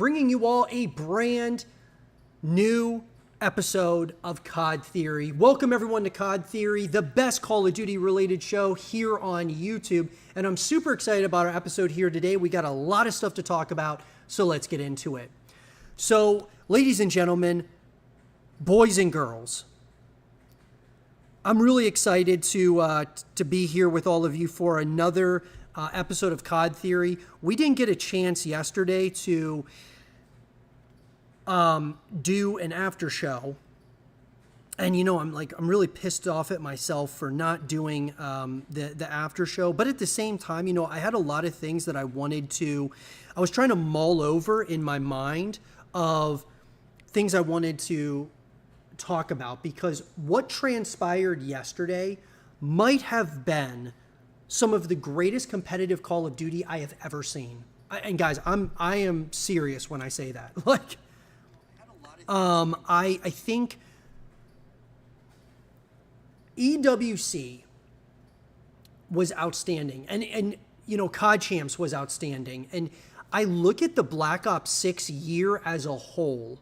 bringing you all a brand new episode of COD Theory. Welcome everyone to COD Theory, the best Call of Duty related show here on YouTube. And I'm super excited about our episode here today. We got a lot of stuff to talk about, so let's get into it. So, ladies and gentlemen, boys and girls, I'm really excited to be here with all of you for another episode of COD Theory. We didn't get a chance yesterday to do an after show, and you know, I'm really pissed off at myself for not doing the after show. But at the same time, you know, I had a lot of things that I was trying to mull over in my mind of things I wanted to talk about, because what transpired yesterday might have been some of the greatest competitive Call of Duty I have ever seen. And guys, I am serious when I say that. Like, I think EWC was outstanding, and you know, COD Champs was outstanding, and I look at the Black Ops 6 year as a whole,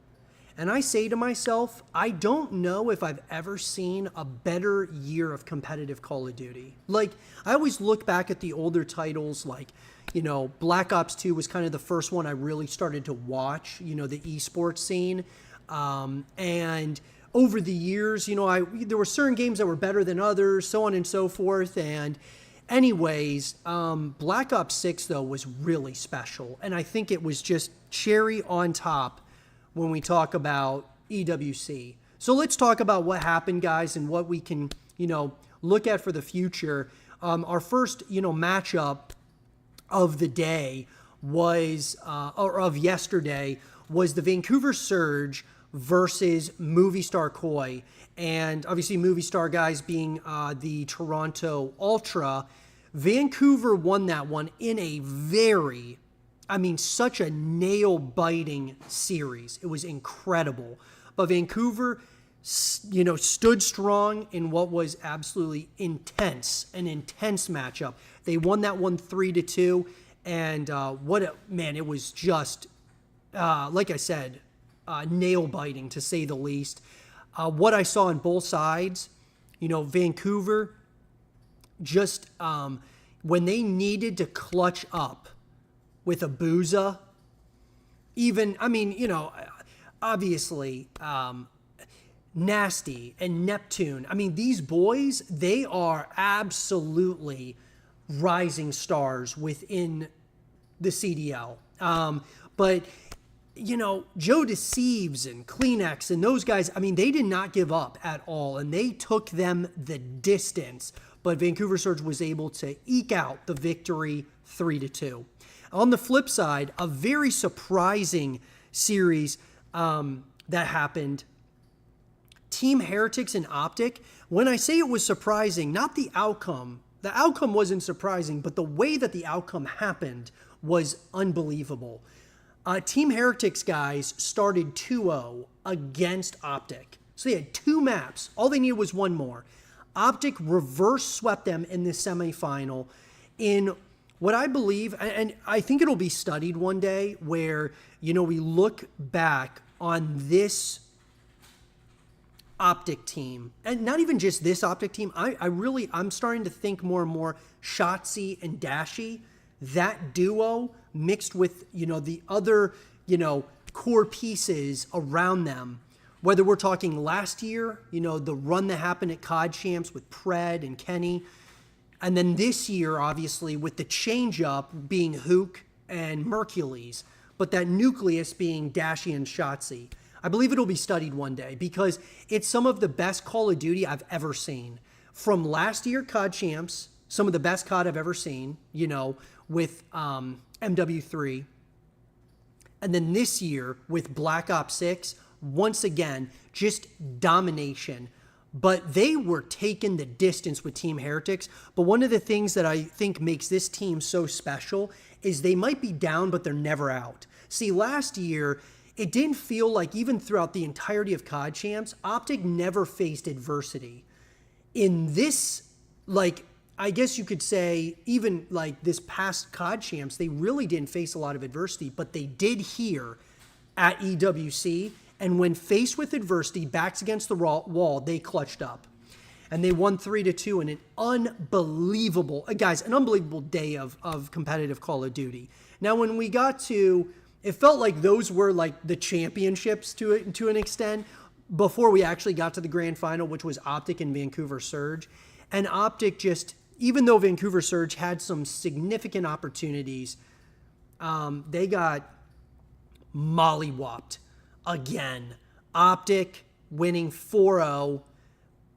and I say to myself, I don't know if I've ever seen a better year of competitive Call of Duty. Like, I always look back at the older titles, like, you know, Black Ops 2 was kind of the first one I really started to watch, you know, the esports scene. And over the years, you know, there were certain games that were better than others, so on and so forth. And anyways, Black Ops 6, though, was really special. And I think it was just cherry on top when we talk about EWC. So let's talk about what happened, guys, and what we can, you know, look at for the future. Our first, you know, matchup of the day was, or of yesterday, was the Vancouver Surge versus Movistar Koi. And obviously Movistar, guys, being the Toronto Ultra. Vancouver won that one in a very, I mean, such a nail-biting series. It was incredible. But Vancouver, you know, stood strong in what was absolutely intense, an intense matchup. They won that one 3-2, and it was just, like I said, nail-biting, to say the least. What I saw on both sides, you know, Vancouver, just when they needed to clutch up with a Booza, even, I mean, you know, obviously, Nasty and Neptune. I mean, these boys, they are absolutely rising stars within the CDL. But, you know, Joe Deceives and Kleenex and those guys, I mean, they did not give up at all, and they took them the distance. But Vancouver Surge was able to eke out the victory 3-2. On the flip side, a very surprising series that happened. Team Heretics and OpTic. When I say it was surprising, not the outcome. The outcome wasn't surprising, but the way that the outcome happened was unbelievable. Team Heretics, guys, started 2-0 against OpTic. So they had two maps. All they needed was one more. OpTic reverse swept them in the semifinal in what I believe, and I think it'll be studied one day, where, you know, we look back on this OpTic team, and not even just this OpTic team. I'm starting to think more and more Shotzi and Dashy, that duo mixed with, you know, the other, you know, core pieces around them. Whether we're talking last year, you know, the run that happened at COD Champs with Pred and Kenny, and then this year, obviously, with the change-up being Hook and Mercules, but that nucleus being Dashy and Shotzi. I believe it'll be studied one day, because it's some of the best Call of Duty I've ever seen. From last year, COD Champs, some of the best COD I've ever seen, you know, with MW3. And then this year with Black Ops 6, once again, just domination. But they were taking the distance with Team Heretics. But one of the things that I think makes this team so special is they might be down, but they're never out. See, last year, it didn't feel like, even throughout the entirety of COD Champs, OpTic never faced adversity. In this, like, I guess you could say, even like this past COD Champs, they really didn't face a lot of adversity, but they did here at EWC. And when faced with adversity, backs against the wall, they clutched up. And they won 3-2 in an unbelievable, guys, an unbelievable day of competitive Call of Duty. Now, when we got to, it felt like those were like the championships to an extent before we actually got to the grand final, which was OpTic and Vancouver Surge. And OpTic just, even though Vancouver Surge had some significant opportunities, they got mollywopped again. OpTic winning 4-0.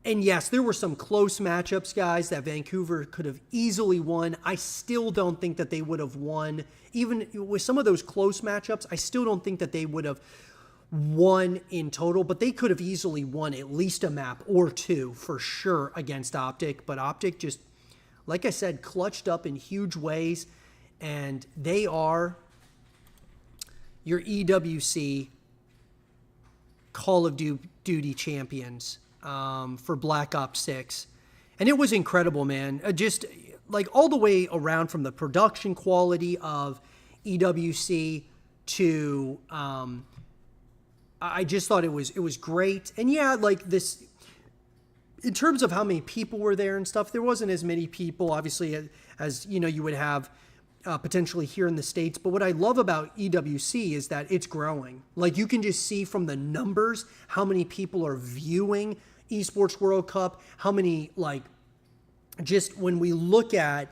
And yes, there were some close matchups, guys, that Vancouver could have easily won. I still don't think that they would have won. Even with some of those close matchups, I still don't think that they would have won in total, but they could have easily won at least a map or two for sure against OpTic. But OpTic just, like I said, clutched up in huge ways, and they are your EWC Call of Duty champions for Black Ops 6. And it was incredible, man. Just like all the way around, from the production quality of EWC to I just thought it was great. And yeah, like this, in terms of how many people were there and stuff, there wasn't as many people, obviously, as you know, you would have potentially here in the States. But what I love about EWC is that it's growing. Like, you can just see from the numbers how many people are viewing Esports World Cup, how many, like, just when we look at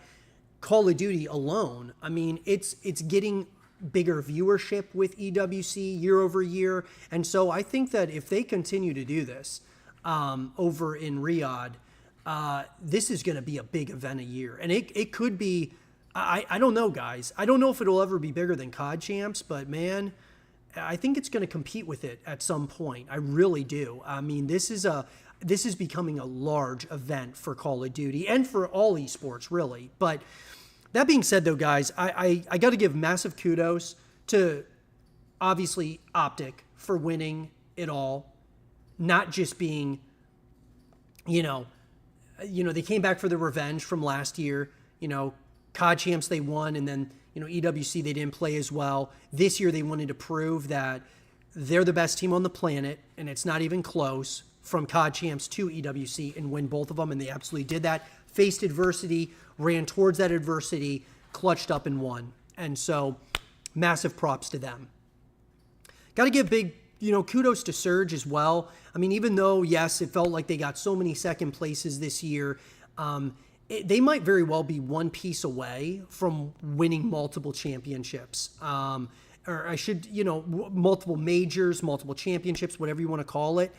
Call of Duty alone, I mean, it's getting bigger viewership with EWC year over year. And so I think that if they continue to do this over in Riyadh, this is going to be a big event a year. And it could be, I don't know, guys. I don't know if it'll ever be bigger than COD Champs, but man, I think it's going to compete with it at some point. I really do. I mean, this is becoming a large event for Call of Duty and for all esports, really. But that being said, though, guys, I got to give massive kudos to, obviously, OpTic for winning it all, not just being, you know, they came back for the revenge from last year. You know, COD Champs they won, and then, you know, EWC they didn't play as well. This year they wanted to prove that they're the best team on the planet, and it's not even close, from COD Champs to EWC, and win both of them, and they absolutely did that. Faced adversity, ran towards that adversity, clutched up and won. And so, massive props to them. Got to give big, kudos to Surge as well. I mean, even though, yes, it felt like they got so many second places this year, they might very well be one piece away from winning multiple championships. Multiple majors, multiple championships, whatever you want to call it.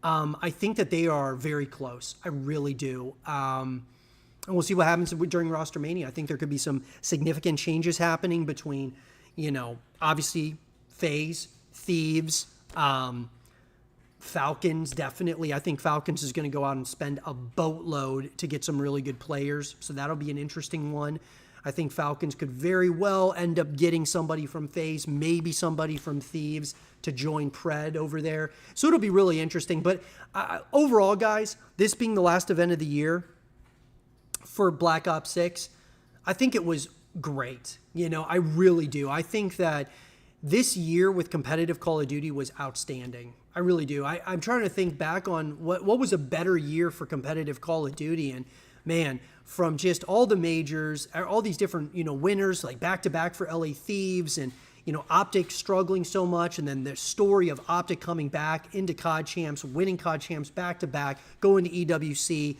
I think that they are very close. I really do. And we'll see what happens during Roster Mania. I think there could be some significant changes happening between, obviously FaZe, Thieves, Falcons, definitely. I think Falcons is going to go out and spend a boatload to get some really good players. So that'll be an interesting one. I think Falcons could very well end up getting somebody from FaZe, maybe somebody from Thieves to join Pred over there. So it'll be really interesting. But overall, guys, this being the last event of the year for Black Ops 6, I think it was great. I really do. I think that this year with competitive Call of Duty was outstanding. I really do. I'm trying to think back on what was a better year for competitive Call of Duty. And man, from just all the majors, all these different, winners, like back-to-back for LA Thieves, and, OpTic struggling so much, and then the story of OpTic coming back into COD Champs, winning COD Champs back-to-back, going to EWC,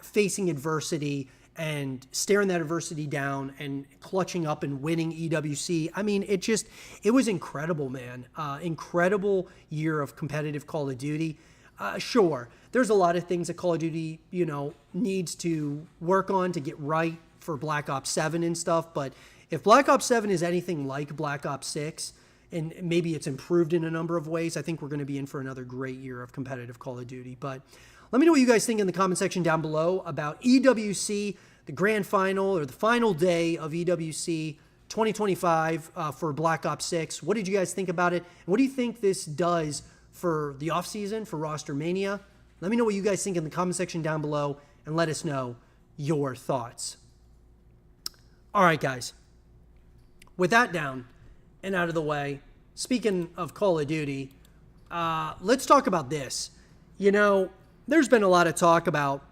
facing adversity, and staring that adversity down and clutching up and winning EWC. I mean, it was incredible, man. Incredible year of competitive Call of Duty. Sure, there's a lot of things that Call of Duty, needs to work on to get right for Black Ops 7 and stuff. But if Black Ops 7 is anything like Black Ops 6, and maybe it's improved in a number of ways, I think we're going to be in for another great year of competitive Call of Duty. But let me know what you guys think in the comment section down below about EWC, the grand final, or the final day of EWC 2025 for Black Ops 6. What did you guys think about it? And what do you think this does for the offseason, for Roster Mania? Let me know what you guys think in the comment section down below, and let us know your thoughts. All right, guys. With that down and out of the way, speaking of Call of Duty, let's talk about this. You know, there's been a lot of talk about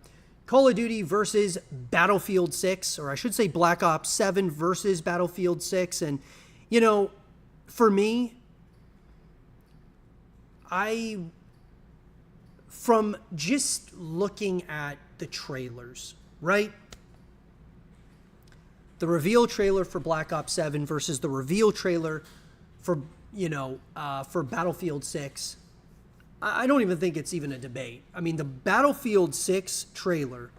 Call of Duty versus Battlefield 6, or I should say Black Ops 7 versus Battlefield 6. And, you know, for me, from just looking at the trailers, right? The reveal trailer for Black Ops 7 versus the reveal trailer for, for Battlefield 6. I don't even think it's even a debate. I mean, the Battlefield 6 trailer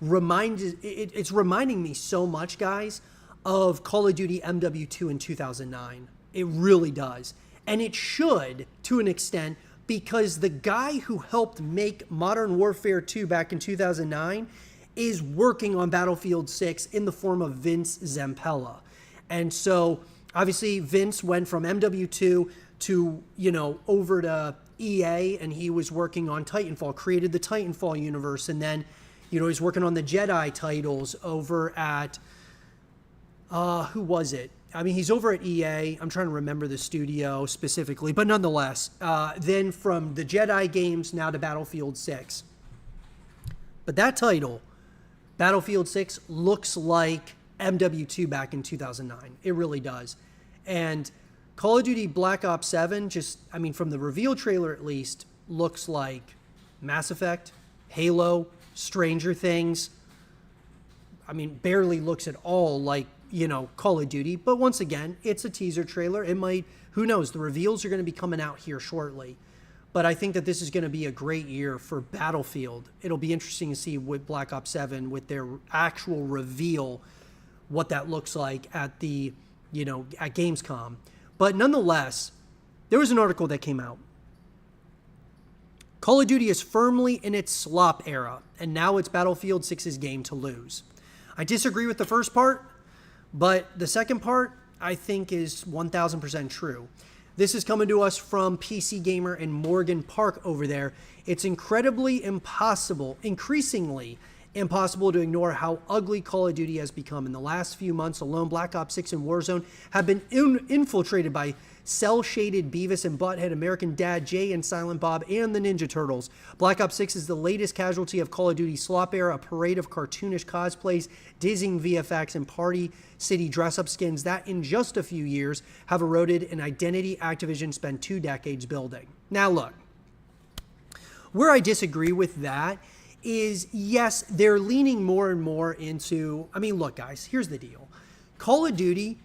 it's reminding me so much, guys, of Call of Duty MW2 in 2009. It really does. And it should, to an extent, because the guy who helped make Modern Warfare 2 back in 2009 is working on Battlefield 6 in the form of Vince Zampella. And so, obviously, Vince went from MW2 to, over to EA, and he was working on Titanfall, created the Titanfall universe, and then, he's working on the Jedi titles over at, who was it? I mean, he's over at EA. I'm trying to remember the studio specifically, but nonetheless, then from the Jedi games now to Battlefield 6. But that title, Battlefield 6, looks like MW2 back in 2009. It really does. And Call of Duty Black Ops 7, from the reveal trailer at least, looks like Mass Effect, Halo, Stranger Things. I mean, barely looks at all like, Call of Duty. But once again, it's a teaser trailer. It might, who knows, the reveals are going to be coming out here shortly. But I think that this is going to be a great year for Battlefield. It'll be interesting to see with Black Ops 7, with their actual reveal, what that looks like at the, at Gamescom. But nonetheless, there was an article that came out. Call of Duty is firmly in its slop era, and now it's Battlefield 6's game to lose. I disagree with the first part, but the second part I think is 1,000% true. This is coming to us from PC Gamer in Morgan Park over there. It's incredibly impossible, increasingly impossible to ignore how ugly Call of Duty has become. In the last few months alone, Black Ops 6 and Warzone have been infiltrated by cel-shaded Beavis and Butthead, American Dad, Jay and Silent Bob, and the Ninja Turtles. Black Ops 6 is the latest casualty of Call of Duty slop era, a parade of cartoonish cosplays, dizzying VFX, and Party City dress-up skins that in just a few years have eroded an identity Activision spent 2 decades building. Now look, where I disagree with that is, yes, they're leaning more and more into, look, guys, here's the deal. Call of Duty,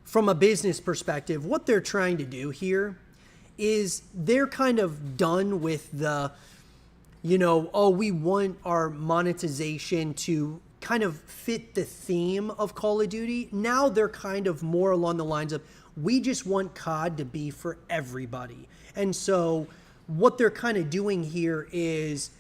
from a business perspective, what they're trying to do here is they're kind of done with the, we want our monetization to kind of fit the theme of Call of Duty. Now they're kind of more along the lines of, we just want COD to be for everybody. And so what they're kind of doing here is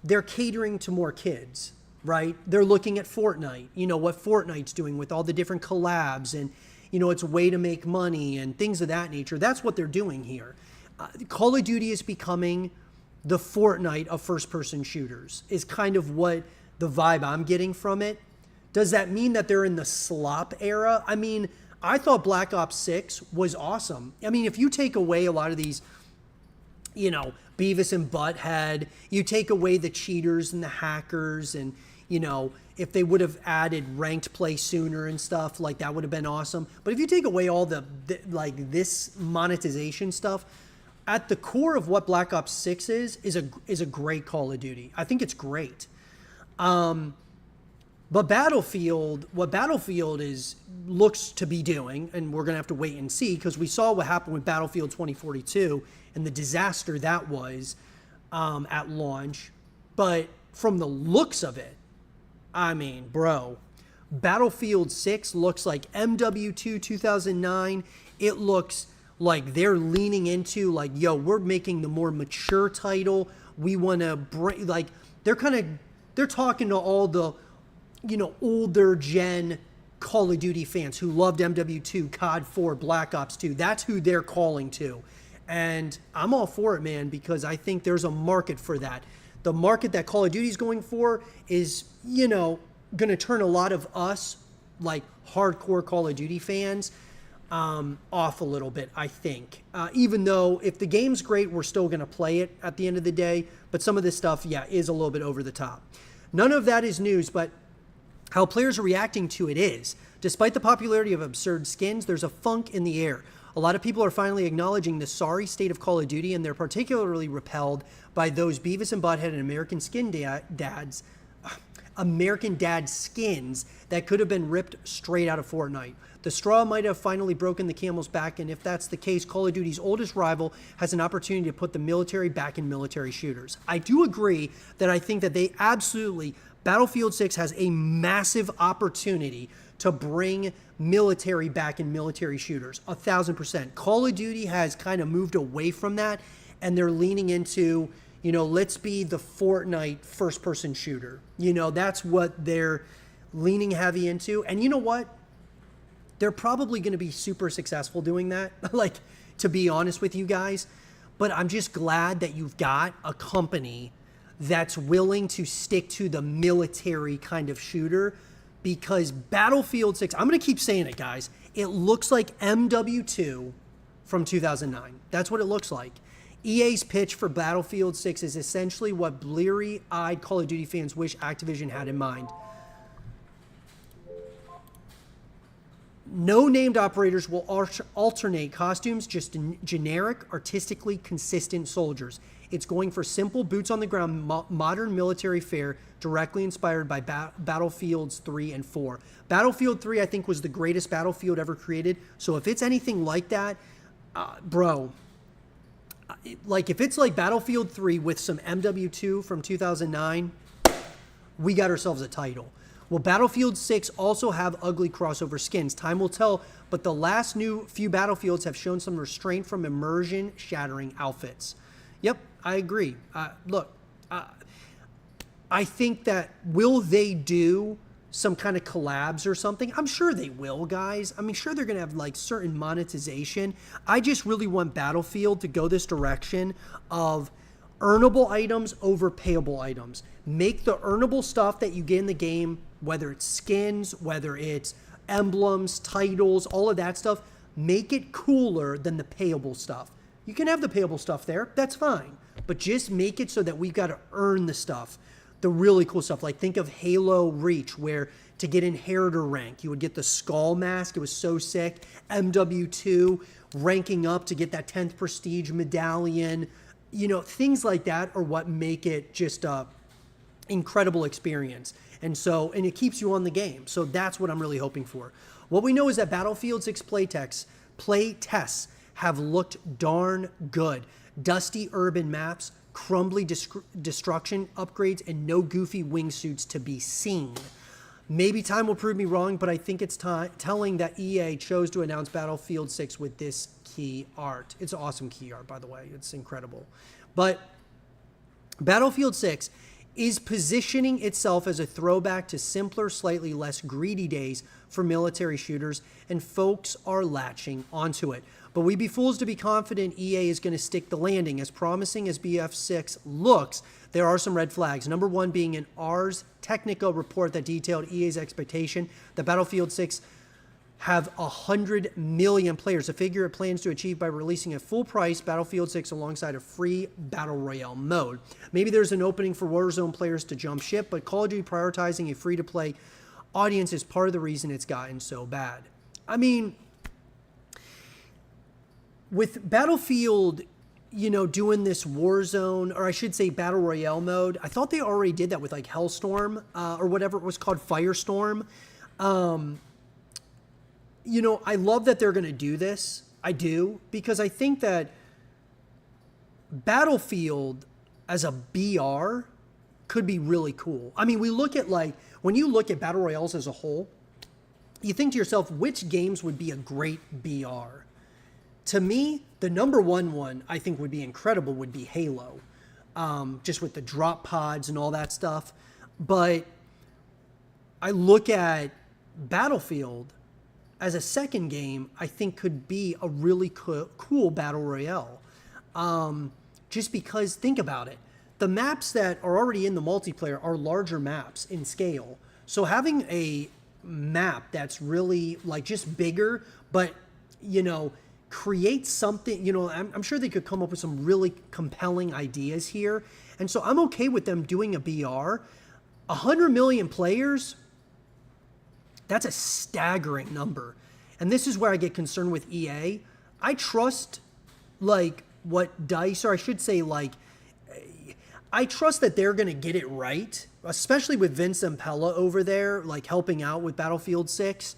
they're catering to more kids, right? They're looking at Fortnite, what Fortnite's doing with all the different collabs and, it's a way to make money and things of that nature. That's what they're doing here. Call of Duty is becoming the Fortnite of first-person shooters, is kind of what the vibe I'm getting from it. Does that mean that they're in the slop era? I thought Black Ops 6 was awesome. If you take away a lot of these, Beavis and Butthead, you take away the cheaters and the hackers and, if they would have added ranked play sooner and stuff, like that would have been awesome. But if you take away all this monetization stuff, at the core of what Black Ops 6 is a great Call of Duty. I think it's great. But what Battlefield looks to be doing, and we're going to have to wait and see, because we saw what happened with Battlefield 2042 and the disaster that was at launch. But from the looks of it, Battlefield 6 looks like MW2 2009. It looks like they're leaning into, we're making the more mature title. We want to bring, they're talking to all the, older gen Call of Duty fans who loved MW2, COD 4, Black Ops 2. That's who they're calling to. And I'm all for it, man, because I think there's a market for that. The market that Call of Duty is going for is, going to turn a lot of us, hardcore Call of Duty fans, off a little bit, I think. Even though if the game's great, we're still going to play it at the end of the day. But some of this stuff, yeah, is a little bit over the top. None of that is news, but how players are reacting to it is. Despite the popularity of absurd skins, there's a funk in the air. A lot of people are finally acknowledging the sorry state of Call of Duty, and they're particularly repelled by those Beavis and Butthead and American Dad skins that could have been ripped straight out of Fortnite. The straw might have finally broken the camel's back, and if that's the case, Call of Duty's oldest rival has an opportunity to put the military back in military shooters. I do agree that I think that they absolutely, Battlefield 6 has a massive opportunity to bring military back in military shooters, 1,000%. Call of Duty has kind of moved away from that, and they're leaning into, you know, let's be the Fortnite first-person shooter. You know, that's what they're leaning heavy into. And you know what? They're probably going to be super successful doing that, like, to be honest with you guys. But I'm just glad that you've got a company that's willing to stick to the military kind of shooter, because Battlefield 6, I'm going to keep saying it, guys, it looks like MW2 from 2009. That's what it looks like. EA's pitch for Battlefield 6 is essentially what bleary-eyed Call of Duty fans wish Activision had in mind. No named operators will alternate costumes, just generic, artistically consistent soldiers. It's going for simple, boots-on-the-ground, modern military fare, directly inspired by Battlefields 3 and 4. Battlefield 3, I think, was the greatest Battlefield ever created. So if it's anything like that, bro, like if it's like Battlefield 3 with some MW2 from 2009, we got ourselves a title. Will Battlefield 6 also have ugly crossover skins? Time will tell, but the last few Battlefields have shown some restraint from immersion-shattering outfits. Yep, I agree. Look, I think that will they do some kind of collabs or something? I'm sure they will, guys. I mean, sure, they're going to have like certain monetization. I just really want Battlefield to go this direction of earnable items over payable items. Make the earnable stuff that you get in the game, whether it's skins, whether it's emblems, titles, all of that stuff, make it cooler than the payable stuff. You can have the payable stuff there, that's fine. But just make it so that we've got to earn the stuff. The really cool stuff, like think of Halo Reach, where to get inheritor rank, you would get the skull mask. It was so sick. MW2, ranking up to get that 10th prestige medallion. You know, things like that are what make it just a incredible experience. And it keeps you on the game. So that's what I'm really hoping for. What we know is that Battlefield 6 play tests have looked darn good. Dusty urban maps, crumbly destruction upgrades, and no goofy wingsuits to be seen. Maybe time will prove me wrong, but I think it's telling that EA chose to announce Battlefield 6 with this key art. It's awesome key art, by the way. It's incredible. But Battlefield 6 is positioning itself as a throwback to simpler, slightly less greedy days for military shooters, and folks are latching onto it. But we'd be fools to be confident EA is going to stick the landing. As promising as BF6 looks, there are some red flags. Number one being an Ars Technica report that detailed EA's expectation that Battlefield 6 have 100 million players, a figure it plans to achieve by releasing a full-price Battlefield 6 alongside a free Battle Royale mode. Maybe there's an opening for Warzone players to jump ship, but Call of Duty prioritizing a free-to-play audience is part of the reason it's gotten so bad. I mean, with Battlefield, you know, doing this Warzone, or I should say Battle Royale mode, I thought they already did that with like Hellstorm or whatever it was called, Firestorm. You know, I love that they're going to do this. I do, because I think that Battlefield as a BR could be really cool. I mean, we look at like, when you look at Battle Royales as a whole, you think to yourself, which games would be a great BR? To me, the number one I think would be incredible would be Halo, just with the drop pods and all that stuff. But I look at Battlefield as a second game, I think could be a really cool Battle Royale. Just because, think about it, the maps that are already in the multiplayer are larger maps in scale. So having a map that's really like just bigger, but you know, create something, you know, I'm sure they could come up with some really compelling ideas here. And so I'm okay with them doing a BR. 100 million players, that's a staggering number. And this is where I get concerned with EA. I trust, like, what DICE, or I should say, like, I trust that they're going to get it right, especially with Vince Impella over there, like, helping out with Battlefield 6.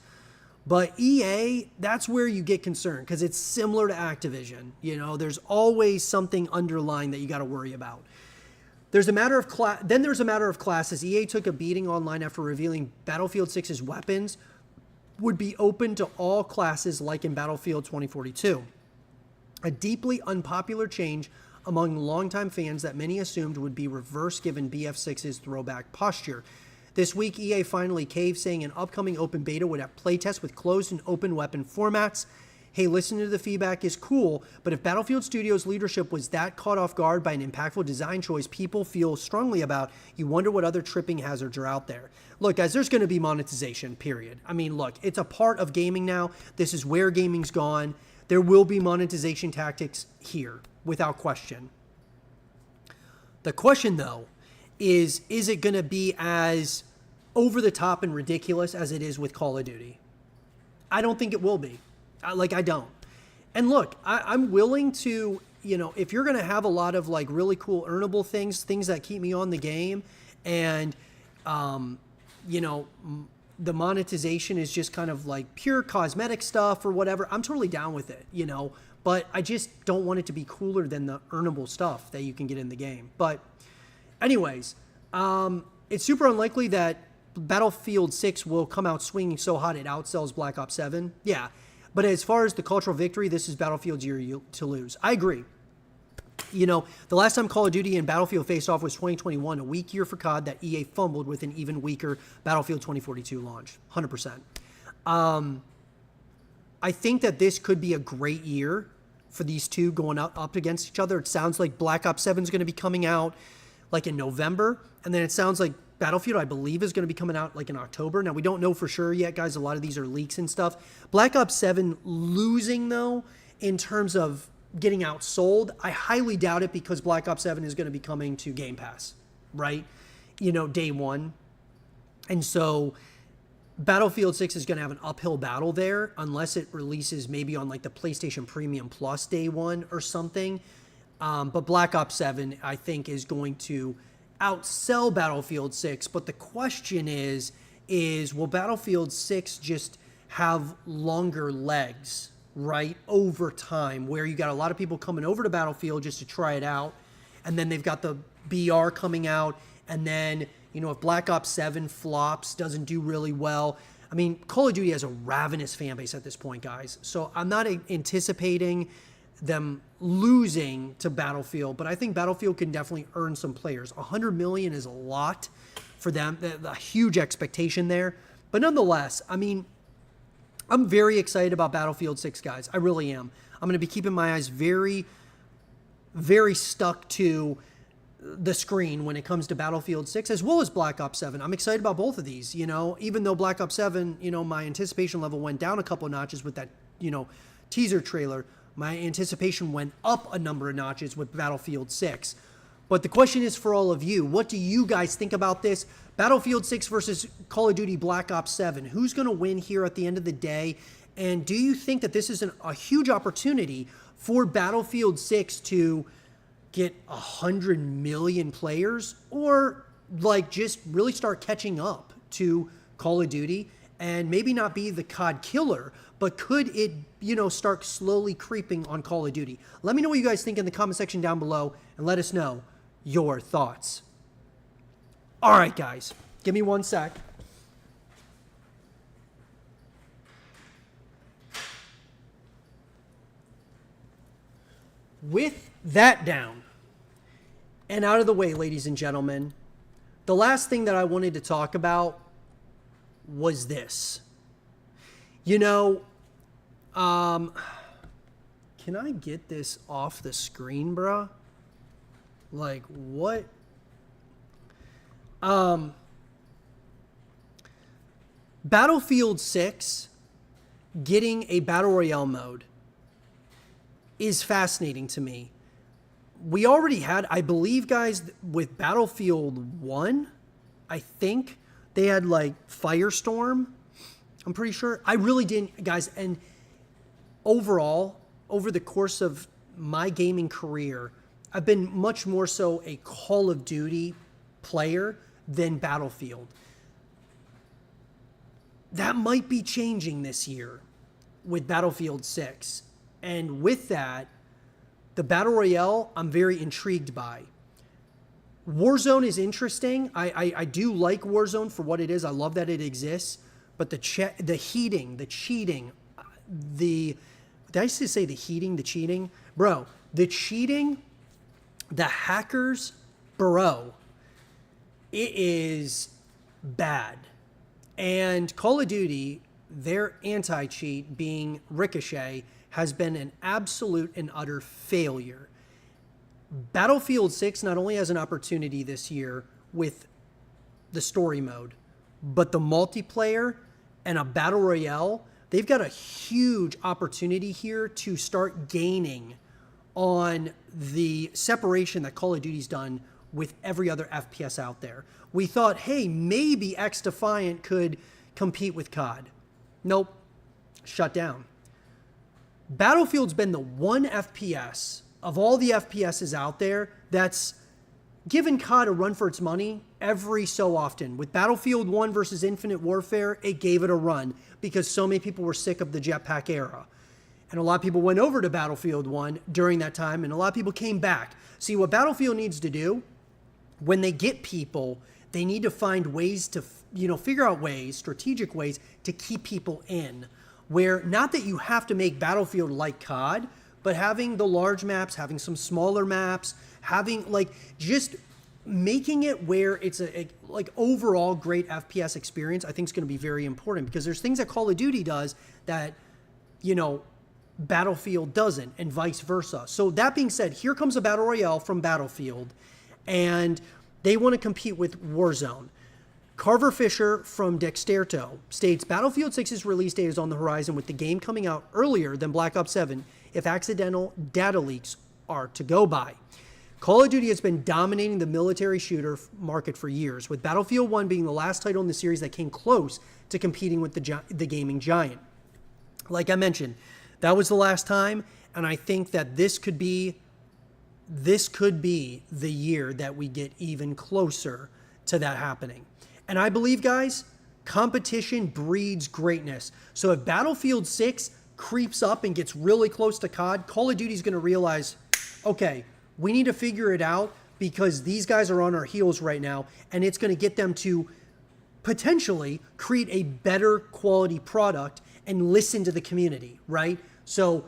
But EA, that's where you get concerned, because it's similar to Activision. You know, there's always something underlying that you got to worry about. There's a matter of then there's a matter of classes. EA took a beating online after revealing Battlefield 6's weapons would be open to all classes like in Battlefield 2042. A deeply unpopular change among longtime fans that many assumed would be reversed given BF6's throwback posture. This week, EA finally caved, saying an upcoming open beta would have playtests with closed and open weapon formats. Hey, listening to the feedback is cool, but if Battlefield Studios leadership was that caught off guard by an impactful design choice people feel strongly about, you wonder what other tripping hazards are out there. Look, guys, there's going to be monetization, period. I mean, look, it's a part of gaming now. This is where gaming's gone. There will be monetization tactics here, without question. The question, though, is it going to be as over the top and ridiculous as it is with Call of Duty? I don't think it will be. I don't. And look, I'm willing to, you know, if you're going to have a lot of like really cool earnable things that keep me on the game, and, you know, the monetization is just kind of like pure cosmetic stuff or whatever, I'm totally down with it, you know, but I just don't want it to be cooler than the earnable stuff that you can get in the game. But anyways, it's super unlikely that Battlefield 6 will come out swinging so hot it outsells Black Ops 7. Yeah. But as far as the cultural victory, this is Battlefield's year to lose. I agree. You know, the last time Call of Duty and Battlefield faced off was 2021, a weak year for COD that EA fumbled with an even weaker Battlefield 2042 launch. 100%. I think that this could be a great year for these two going up against each other. It sounds like Black Ops 7 is going to be coming out like in November, and then it sounds like Battlefield, I believe, is going to be coming out like in October. Now, we don't know for sure yet, guys. A lot of these are leaks and stuff. Black Ops 7 losing, though, in terms of getting outsold, I highly doubt it, because Black Ops 7 is going to be coming to Game Pass, right? You know, day one. And so Battlefield 6 is going to have an uphill battle there unless it releases maybe on like the PlayStation Premium Plus day one or something. But Black Ops 7, I think, is going to outsell Battlefield 6, but the question is will Battlefield 6 just have longer legs, right, over time, where you got a lot of people coming over to Battlefield just to try it out, and then they've got the BR coming out, and then, you know, if Black Ops 7 flops, doesn't do really well. I mean, Call of Duty has a ravenous fan base at this point, guys, so I'm not anticipating them losing to Battlefield, but I think Battlefield can definitely earn some players. 100 million is a lot for them, a huge expectation there. But nonetheless, I mean, I'm very excited about Battlefield 6, guys. I really am. I'm going to be keeping my eyes very, very stuck to the screen when it comes to Battlefield 6, as well as Black Ops 7. I'm excited about both of these, you know, even though Black Ops 7, you know, my anticipation level went down a couple of notches with that, you know, teaser trailer. My anticipation went up a number of notches with Battlefield 6. But the question is for all of you, what do you guys think about this? Battlefield 6 versus Call of Duty Black Ops 7. Who's going to win here at the end of the day? And do you think that this is a huge opportunity for Battlefield 6 to get 100 million players, or like just really start catching up to Call of Duty and maybe not be the COD killer, but could it, you know, start slowly creeping on Call of Duty? Let me know what you guys think in the comment section down below, and let us know your thoughts. All right, guys, give me one sec. With that down and out of the way, ladies and gentlemen, the last thing that I wanted to talk about was this. You know, can I get this off the screen, bruh? Like, what? Battlefield 6 getting a Battle Royale mode is fascinating to me. We already had, I believe, guys, with Battlefield 1, I think they had like Firestorm. I'm pretty sure. I really didn't, guys. And overall, over the course of my gaming career, I've been much more so a Call of Duty player than Battlefield. That might be changing this year with Battlefield 6. And with that, the Battle Royale, I'm very intrigued by. Warzone is interesting. I do like Warzone for what it is. I love that it exists. But the heating, the cheating, did I just say the heating, the cheating? Bro, the cheating, the hackers, bro, it is bad. And Call of Duty, their anti-cheat being Ricochet, has been an absolute and utter failure. Battlefield 6 not only has an opportunity this year with the story mode, but the multiplayer and a Battle Royale, they've got a huge opportunity here to start gaining on the separation that Call of Duty's done with every other FPS out there. We thought, hey, maybe X-Defiant could compete with COD. Nope, shut down. Battlefield's been the one FPS of all the FPSs out there that's given COD a run for its money every so often. With Battlefield 1 versus Infinite Warfare, it gave it a run because so many people were sick of the jetpack era. And a lot of people went over to Battlefield 1 during that time, and a lot of people came back. See, what Battlefield needs to do, when they get people, they need to find ways to, figure out ways, strategic ways to keep people in. Where, not that you have to make Battlefield like COD, but having the large maps, having some smaller maps, having just making it where it's a overall great FPS experience, I think is going to be very important because there's things that Call of Duty does that, Battlefield doesn't, and vice versa. So that being said, here comes a Battle Royale from Battlefield, and they want to compete with Warzone. Carver Fisher from Dexterto states, Battlefield 6's release date is on the horizon with the game coming out earlier than Black Ops 7 if accidental data leaks are to go by. Call of Duty has been dominating the military shooter market for years, with Battlefield 1 being the last title in the series that came close to competing with the gaming giant. Like I mentioned, that was the last time, and I think that this could be the year that we get even closer to that happening. And I believe, guys, competition breeds greatness. So if Battlefield 6 creeps up and gets really close to COD, Call of Duty is going to realize, okay, we need to figure it out because these guys are on our heels right now, and it's going to get them to potentially create a better quality product and listen to the community, right? So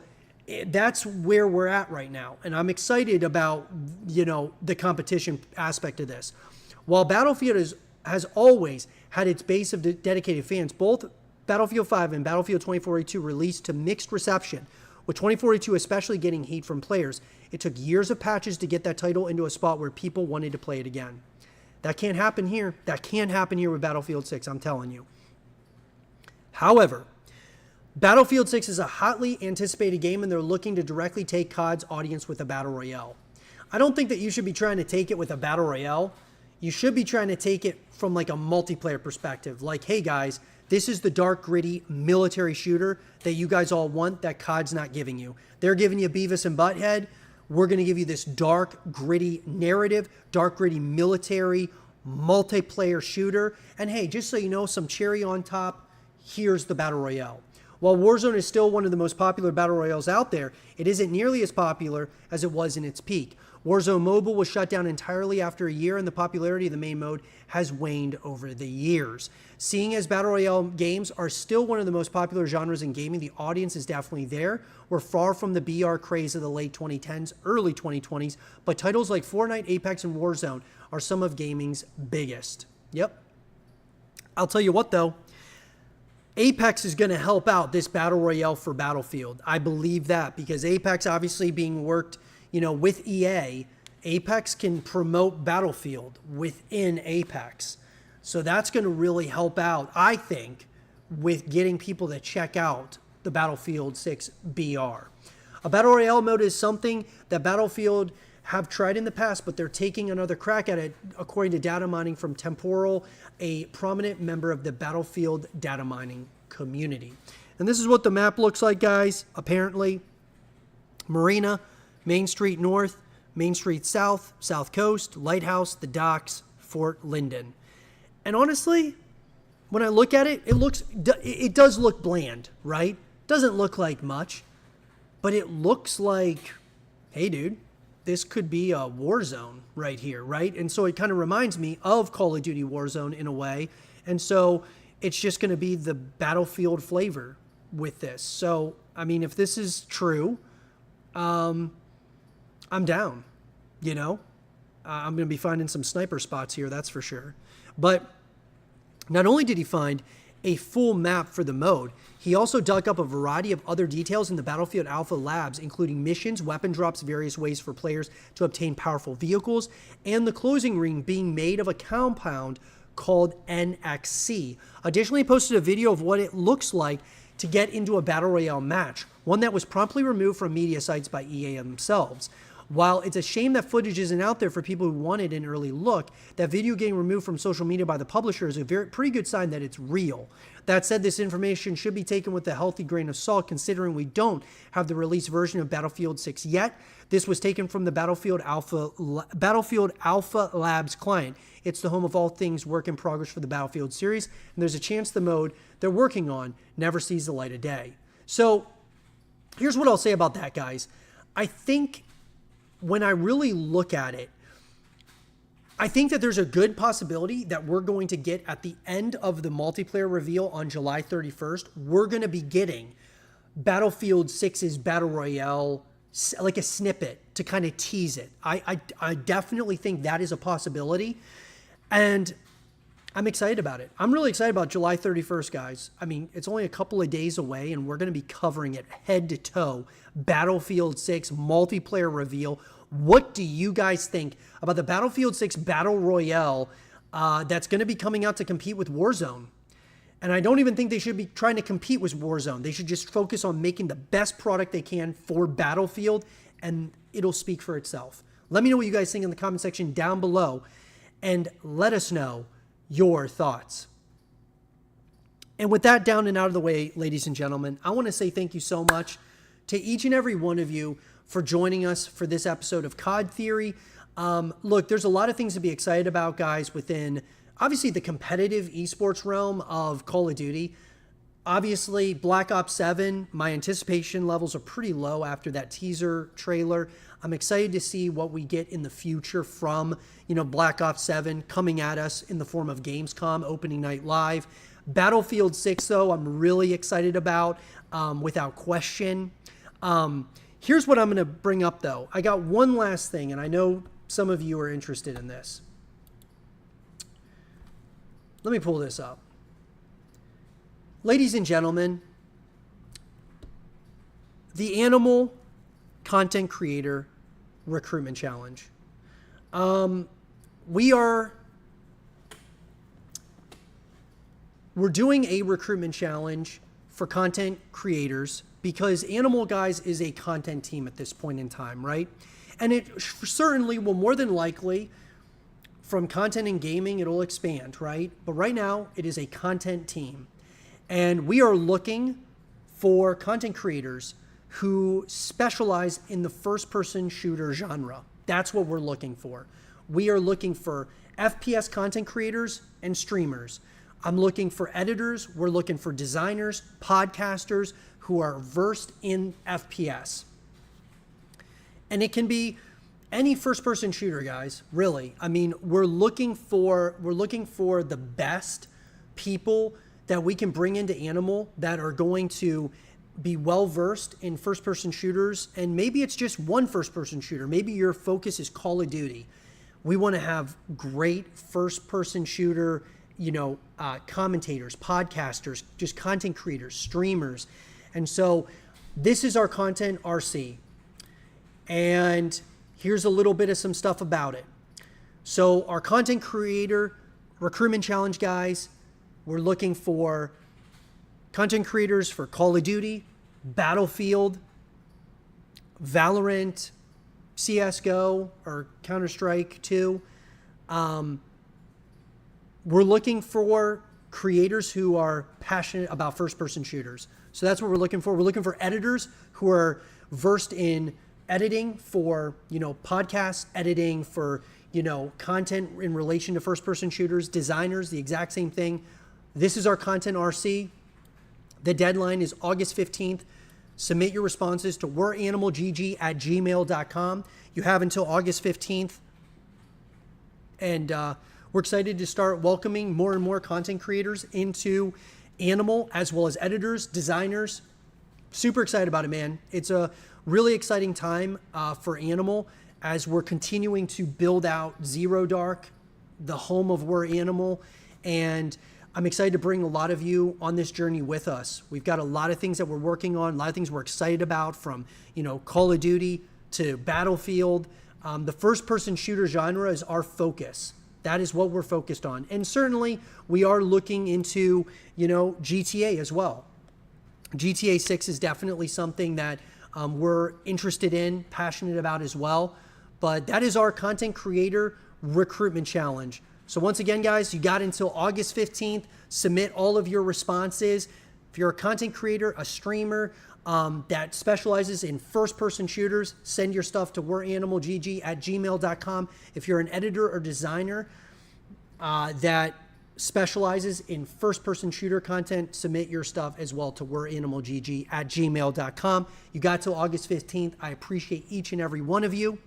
that's where we're at right now. And I'm excited about, the competition aspect of this. While Battlefield has always had its base of dedicated fans, both Battlefield 5 and Battlefield 2042 released to mixed reception, with 2042 especially getting heat from players. It took years of patches to get that title into a spot where people wanted to play it again. That can't happen here. That can't happen here with Battlefield 6, I'm telling you. However, Battlefield 6 is a hotly anticipated game, and they're looking to directly take COD's audience with a Battle Royale. I don't think that you should be trying to take it with a Battle Royale. You should be trying to take it from like a multiplayer perspective. Like, hey guys, this is the dark, gritty military shooter that you guys all want that COD's not giving you. They're giving you Beavis and Butthead. We're going to give you this dark, gritty narrative, dark, gritty military multiplayer shooter. And hey, just so you know, some cherry on top, here's the Battle Royale. While Warzone is still one of the most popular Battle Royales out there, it isn't nearly as popular as it was in its peak. Warzone Mobile was shut down entirely after a year, and the popularity of the main mode has waned over the years. Seeing as Battle Royale games are still one of the most popular genres in gaming, the audience is definitely there. We're far from the BR craze of the late 2010s, early 2020s, but titles like Fortnite, Apex, and Warzone are some of gaming's biggest. Yep. I'll tell you what, though. Apex is going to help out this Battle Royale for Battlefield. I believe that because Apex obviously being worked, with EA, Apex can promote Battlefield within Apex. So that's going to really help out, I think, with getting people to check out the Battlefield 6 BR. A Battle Royale mode is something that Battlefield have tried in the past, but they're taking another crack at it, according to data mining from Temporal, a prominent member of the Battlefield data mining community. And this is what the map looks like, guys. Apparently, Marina, Main Street North, Main Street South, South Coast, Lighthouse, the Docks, Fort Linden. And honestly, when I look at it, it does look bland, right? Doesn't look like much, but it looks like, hey, dude, this could be a war zone right here, right? And so it kind of reminds me of Call of Duty Warzone in a way. And so it's just going to be the Battlefield flavor with this. So, I mean, if this is true, I'm down, you know? I'm going to be finding some sniper spots here, that's for sure. But not only did he find a full map for the mode, he also dug up a variety of other details in the Battlefield Alpha labs, including missions, weapon drops, various ways for players to obtain powerful vehicles, and the closing ring being made of a compound called NXC. Additionally, he posted a video of what it looks like to get into a Battle Royale match, one that was promptly removed from media sites by EA themselves. While it's a shame that footage isn't out there for people who wanted an early look, that video getting removed from social media by the publisher is a pretty good sign that it's real. That said, this information should be taken with a healthy grain of salt, considering we don't have the released version of Battlefield 6 yet. This was taken from the Battlefield Alpha Labs client. It's the home of all things work in progress for the Battlefield series, and there's a chance the mode they're working on never sees the light of day. So here's what I'll say about that, guys. I think when I really look at it, I think that there's a good possibility that we're going to get at the end of the multiplayer reveal on July 31st, we're going to be getting Battlefield 6's Battle Royale, like a snippet to kind of tease it. I definitely think that is a possibility. And I'm excited about it. I'm really excited about July 31st, guys. I mean, it's only a couple of days away, and we're going to be covering it head to toe. Battlefield 6 multiplayer reveal. What do you guys think about the Battlefield 6 Battle Royale that's going to be coming out to compete with Warzone? And I don't even think they should be trying to compete with Warzone. They should just focus on making the best product they can for Battlefield, and it'll speak for itself. Let me know what you guys think in the comment section down below, and let us know your thoughts. And with that down and out of the way, ladies and gentlemen, I want to say thank you so much to each and every one of you for joining us for this episode of COD Theory. Look, there's a lot of things to be excited about, guys, within obviously the competitive esports realm of Call of Duty. Obviously, Black Ops 7, my anticipation levels are pretty low after that teaser trailer. I'm excited to see what we get in the future from, Black Ops 7 coming at us in the form of Gamescom opening night live. Battlefield 6, though, I'm really excited about, without question. Here's what I'm going to bring up, though. I got one last thing, and I know some of you are interested in this. Let me pull this up. Ladies and gentlemen, the ANML Content Creator Recruitment Challenge. We're doing a recruitment challenge for content creators because ANML, guys, is a content team at this point in time, right? And it certainly will more than likely, from content and gaming, it'll expand, right? But right now, it is a content team. And we are looking for content creators who specialize in the first-person shooter genre. That's what we're looking for. We are looking for FPS content creators and streamers. I'm looking for editors. We're looking for designers, podcasters who are versed in FPS. And it can be any first-person shooter, guys, really. I mean, we're looking for the best people that we can bring into ANML that are going to be well-versed in first-person shooters. And maybe it's just one first-person shooter. Maybe your focus is Call of Duty. We want to have great first-person shooter, commentators, podcasters, just content creators, streamers. And so this is our content RC. And here's a little bit of some stuff about it. So our content creator recruitment challenge, guys, we're looking for content creators for Call of Duty, Battlefield, Valorant, CSGO, or Counter-Strike 2. We're looking for creators who are passionate about first-person shooters. So that's what we're looking for. We're looking for editors who are versed in editing for, podcasts, editing for, content in relation to first-person shooters, designers, the exact same thing. This is our content RC. The deadline is August 15th. Submit your responses to WereANMLGG@gmail.com. You have until August 15th. And we're excited to start welcoming more and more content creators into Animal, as well as editors, designers. Super excited about it, man. It's a really exciting time for Animal as we're continuing to build out Zero Dark, the home of WereANML. And I'm excited to bring a lot of you on this journey with us. We've got a lot of things that we're working on, a lot of things we're excited about, from, Call of Duty to Battlefield. The first-person shooter genre is our focus. That is what we're focused on. And certainly, we are looking into, GTA as well. GTA 6 is definitely something that we're interested in, passionate about as well. But that is our content creator recruitment challenge. So once again, guys, you got until August 15th. Submit all of your responses. If you're a content creator, a streamer that specializes in first-person shooters, send your stuff to WereANMLGG@gmail.com. If you're an editor or designer that specializes in first-person shooter content, submit your stuff as well to WereANMLGG@gmail.com. You got till August 15th. I appreciate each and every one of you.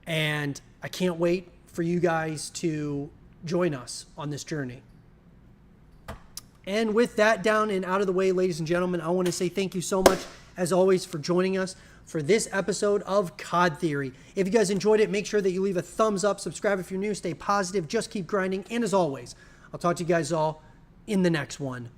And I can't wait for you guys to join us on this journey. And with that down and out of the way, ladies and gentlemen, I want to say thank you so much, as always, for joining us for this episode of COD Theory. If you guys enjoyed it, make sure that you leave a thumbs up, subscribe if you're new, stay positive, just keep grinding, and as always, I'll talk to you guys all in the next one.